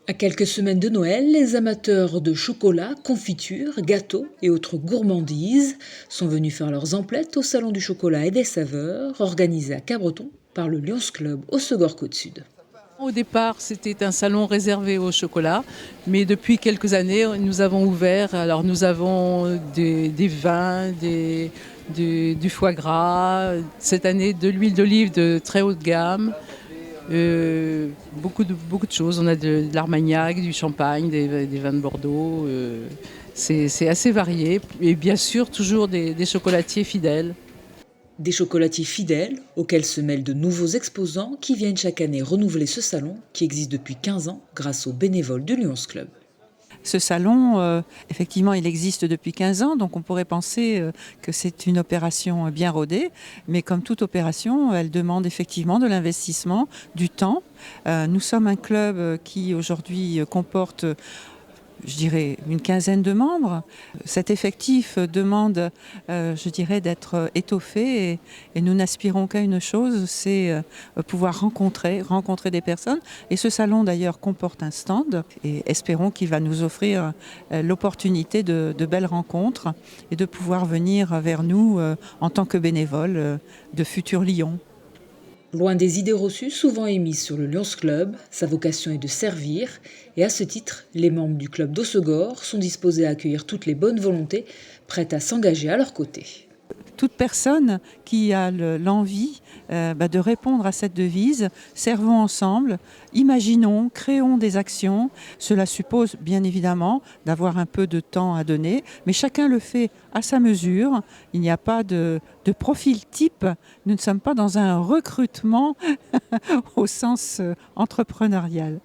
À quelques semaines de Noël, les amateurs de chocolat, confitures, gâteaux et autres gourmandises sont venus faire leurs emplettes au Salon du chocolat et des saveurs, organisé à Cabreton par le Lions Club au Segor-Côte-Sud. Au départ, c'était un salon réservé au chocolat, mais depuis quelques années, nous avons ouvert. Alors, nous avons des vins, du foie gras, cette année de l'huile d'olive de très haute gamme, beaucoup de choses. On a de l'Armagnac, du champagne, des vins de Bordeaux. C'est assez varié. Et bien sûr, toujours des chocolatiers fidèles. Des chocolatiers fidèles auxquels se mêlent de nouveaux exposants qui viennent chaque année renouveler ce salon qui existe depuis 15 ans grâce aux bénévoles du Lions Club. Ce salon, effectivement, il existe depuis 15 ans, donc on pourrait penser que c'est une opération bien rodée, mais comme toute opération, elle demande effectivement de l'investissement, du temps. Nous sommes un club qui aujourd'hui comporte, je dirais, une quinzaine de membres. Cet effectif demande, je dirais, d'être étoffé et nous n'aspirons qu'à une chose, c'est pouvoir rencontrer des personnes. Et ce salon d'ailleurs comporte un stand et espérons qu'il va nous offrir l'opportunité de belles rencontres et de pouvoir venir vers nous en tant que bénévoles de futurs lions. Loin des idées reçues souvent émises sur le Lions Club, sa vocation est de servir et à ce titre, les membres du club d'Hossegor sont disposés à accueillir toutes les bonnes volontés prêtes à s'engager à leur côté. Toute personne qui a l'envie de répondre à cette devise, servons ensemble, imaginons, créons des actions. Cela suppose bien évidemment d'avoir un peu de temps à donner, mais chacun le fait à sa mesure. Il n'y a pas de profil type. Nous ne sommes pas dans un recrutement au sens entrepreneurial.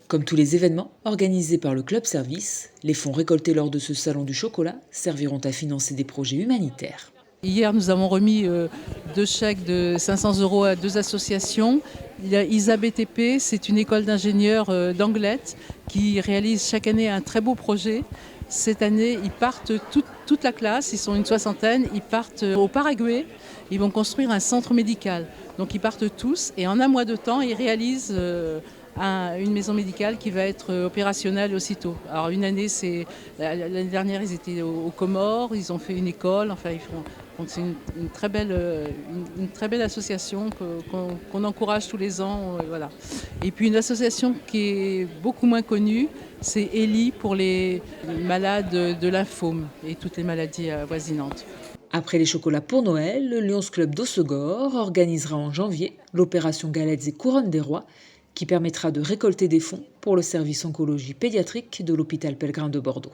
Comme tous les événements organisés par le Club Service, les fonds récoltés lors de ce salon du chocolat serviront à financer des projets humanitaires. Hier, nous avons remis 2 chèques de 500 € à 2 associations. Il y a ISA-BTP, c'est une école d'ingénieurs d'Anglet qui réalise chaque année un très beau projet. Cette année, ils partent toute la classe, ils sont une soixantaine, ils partent au Paraguay. Ils vont construire un centre médical. Donc ils partent tous et en un mois de temps, ils réalisent une maison médicale qui va être opérationnelle aussitôt. Alors une année, l'année dernière, ils étaient aux Comores, ils ont fait une école, enfin ils font. Donc c'est une très belle association qu'on encourage tous les ans. Voilà. Et puis une association qui est beaucoup moins connue, c'est ELI pour les malades de lymphome et toutes les maladies avoisinantes. Après les chocolats pour Noël, le Lions Club d'Hossegor organisera en janvier l'opération Galettes et Couronnes des Rois qui permettra de récolter des fonds pour le service oncologie pédiatrique de l'hôpital Pellegrin de Bordeaux.